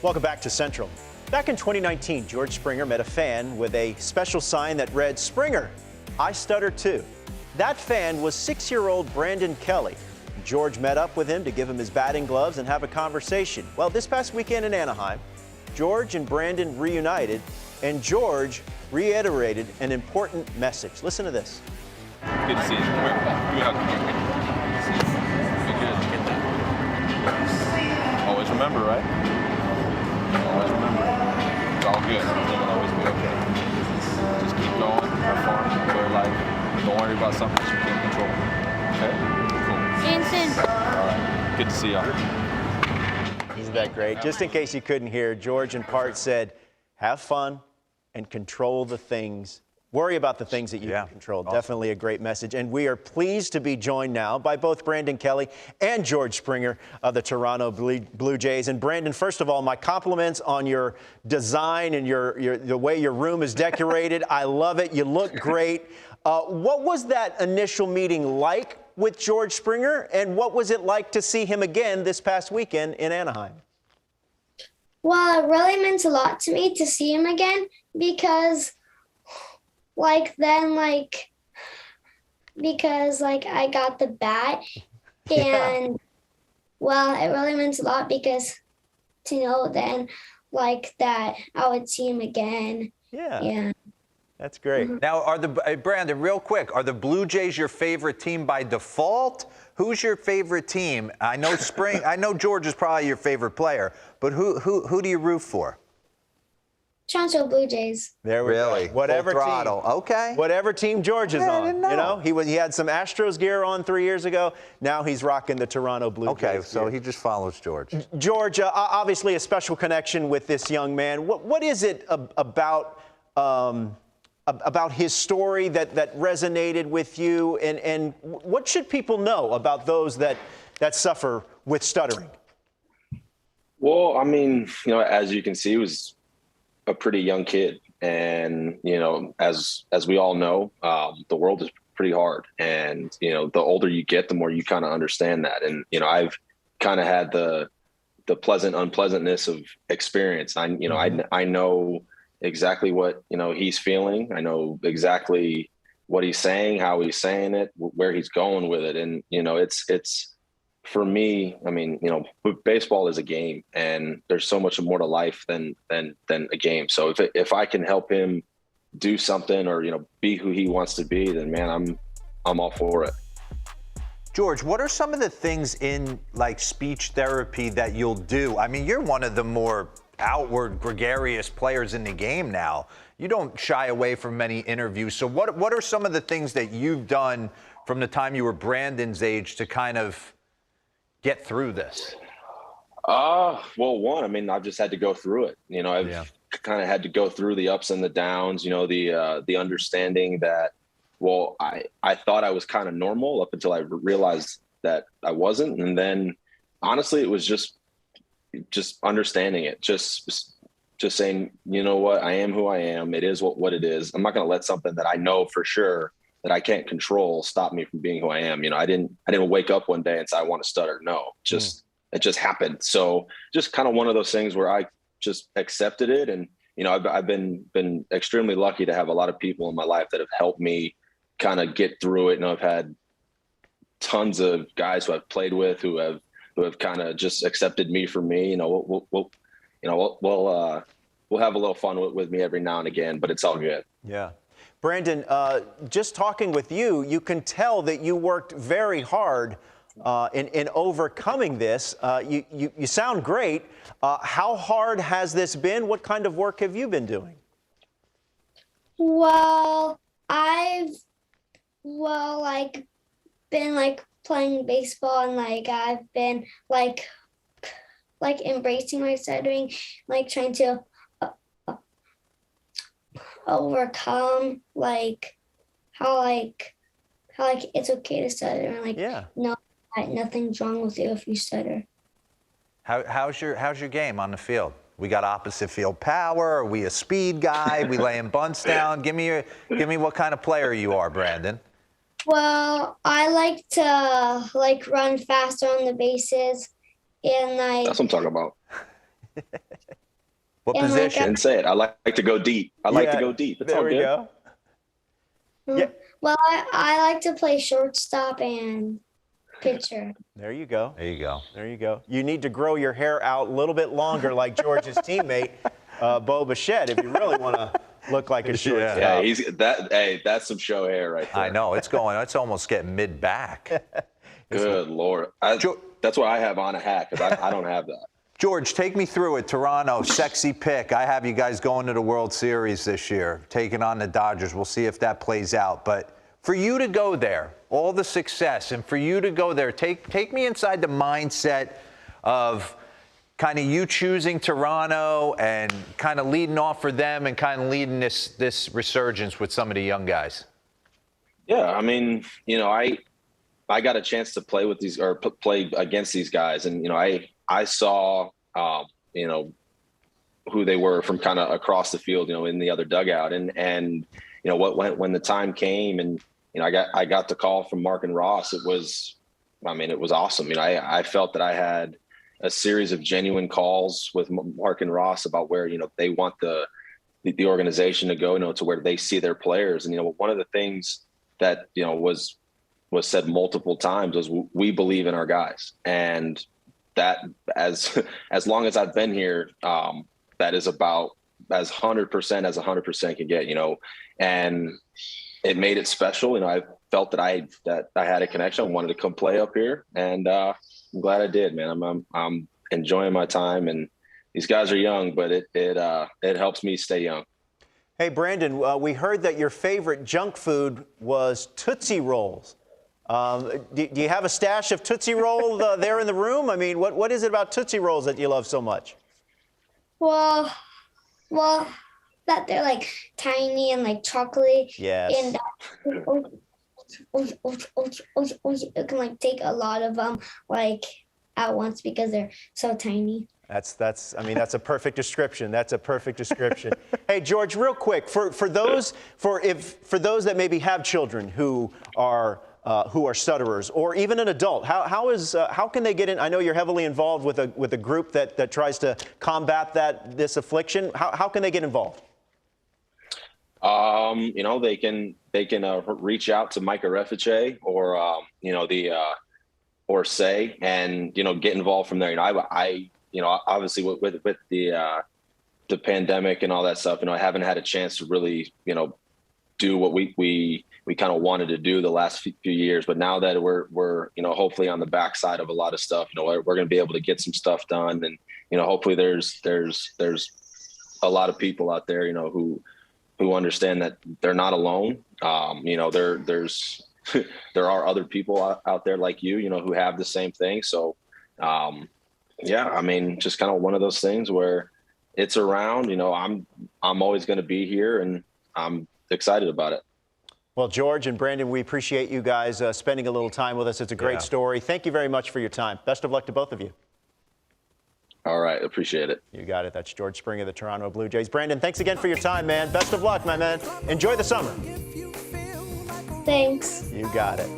Welcome back to Central. Back in 2019, George Springer met a fan with a special sign that read, "Springer, I stutter too." That fan was 6-year-old Brandon Kelly. George met up with him to give him his batting gloves and have a conversation. Well, this past weekend in Anaheim, George and Brandon reunited, and George reiterated an important message. Listen to this. Good to see you. Give me a hug. Good. Always remember, right? Always remember. It's all good. Everything will always be okay. Just keep going, have fun, enjoy life. Don't worry about something that you can't control. Okay? Cool. Jansen. All right. Good to see y'all. Isn't that great? Just in case you couldn't hear, George in part said, have fun and control the things. Worry about the things that you can control. Awesome. Definitely a great message. And we are pleased to be joined now by both Brandon Kelly and George Springer of the Toronto Blue Jays. And Brandon, first of all, my compliments on your design and the way your room is decorated. I love it. You look great. What was that initial meeting like with George Springer, and what was it like to see him again this past weekend in Anaheim? Well, it really meant a lot to me to see him again because I got the bat and well, it really meant a lot because to know then that I would see him again. Yeah. That's great. Now, Brandon, real quick, are the Blue Jays your favorite team by default? Who's your favorite team? I know George is probably your favorite player, but who do you root for? Toronto Blue Jays. There we go. Whatever full throttle. team. Okay. Whatever team George is on. I didn't know. You know, he had some Astros gear on 3 years ago. Now he's rocking the Toronto Blue Jays. Okay, so gear. he just follows George. George, obviously a special connection with this young man. What is it about his story that resonated with you, and what should people know about those that suffer with stuttering? Well, I mean, as you can see, he was a pretty young kid, and as we all know, the world is pretty hard, and the older you get, the more you kind of understand that. And I've kind of had the pleasant unpleasantness of experience. I know exactly what he's feeling. I know exactly what he's saying, how he's saying it, where he's going with it. And it's for me, I mean, baseball is a game, and there's so much more to life than a game. So if I can help him do something or be who he wants to be, then man, I'm all for it. George, what are some of the things in speech therapy that you'll do? I mean, you're one of the more outward gregarious players in the game now. You don't shy away from many interviews. So what are some of the things that you've done from the time you were Brandon's age to kind of get through this? Well, one, I mean, I've just had to go through it. I've kind of had to go through the ups and the downs, the understanding that, well, I thought I was kind of normal up until I realized that I wasn't. And then honestly, it was just understanding it, just saying, you know what, I am who I am. It is what it is. I'm not going to let something that I know for sure that I can't control stop me from being who I am. I didn't wake up one day and say, I want to stutter. No, it just happened. So just kind of one of those things where I just accepted it. And, I've been extremely lucky to have a lot of people in my life that have helped me kind of get through it. And I've had tons of guys who I've played with who have kind of just accepted me for me. We'll have a little fun with me every now and again, but it's all good. Yeah. Brandon, just talking with you, you can tell that you worked very hard in overcoming this. You sound great. How hard has this been? What kind of work have you been doing? Well, I've been playing baseball, and I've been embracing my stuttering, trying to overcome how it's okay to stutter, and no, nothing's wrong with you if you stutter. How's your game on the field? We got opposite field power. Are we a speed guy? We laying bunts down? Give me what kind of player you are, Brandon. Well, I like to run faster on the bases, and that's what I'm talking about. What And, position? Didn't say it. I like to go deep. I like to go deep. It's there all we good. go. Yeah. Well, I like to play shortstop and pitcher. There you go. There you go. There you go. You need to grow your hair out a little bit longer like George's teammate, Bo Bichette, if you really want to look like a shortstop. Yeah, hey, that's some show hair right there. I know. It's almost getting mid-back. Good Lord. That's why I have on a hat, because I don't have that. George, take me through it. Toronto, sexy pick. I have you guys going to the World Series this year, taking on the Dodgers. We'll see if that plays out. But for you to go there, all the success, and for you to go there, take me inside the mindset of kind of you choosing Toronto and kind of leading off for them and kind of leading this resurgence with some of the young guys. Yeah, I mean, I got a chance to play with these or play against these guys, and I saw who they were from kind of across the field, in the other dugout, and when the time came, and I got the call from Mark and Ross. It was awesome. I felt that I had a series of genuine calls with Mark and Ross about where they want the organization to go, to where they see their players, and one of the things that was said multiple times was we believe in our guys, and that as long as I've been here, that is about as 100% as 100% can get, and it made it special. I felt that I had a connection. I wanted to come play up here, and I'm glad I did, man. I'm enjoying my time, and these guys are young, but it helps me stay young. Hey, Brandon, we heard that your favorite junk food was Tootsie Rolls. Do you have a stash of Tootsie Roll there in the room? I mean, what is it about Tootsie Rolls that you love so much? Well, that they're like tiny and like chocolate. Yes. And it can like take a lot of them like at once because they're so tiny. That's a perfect description. That's a perfect description. Hey, George, real quick, for those that maybe have children who are stutterers, or even an adult, how can they get in? I know you're heavily involved with a group that tries to combat this affliction. How can they get involved? They can reach out to Micah Refiche or or Say, and get involved from there. Obviously with the pandemic and all that stuff, I haven't had a chance to really do what we kind of wanted to do the last few years, but now that we're hopefully on the backside of a lot of stuff, we're going to be able to get some stuff done, and hopefully there's a lot of people out there who understand that they're not alone. There are other people out there like you who have the same thing. So just kind of one of those things where it's around. I'm always going to be here, and I'm excited about it. Well, George and Brandon, we appreciate you guys spending a little time with us. It's a great story. Thank you very much for your time. Best of luck to both of you. All right. Appreciate it. You got it. That's George Springer, the Toronto Blue Jays. Brandon, thanks again for your time, man. Best of luck, my man. Enjoy the summer. Thanks. You got it.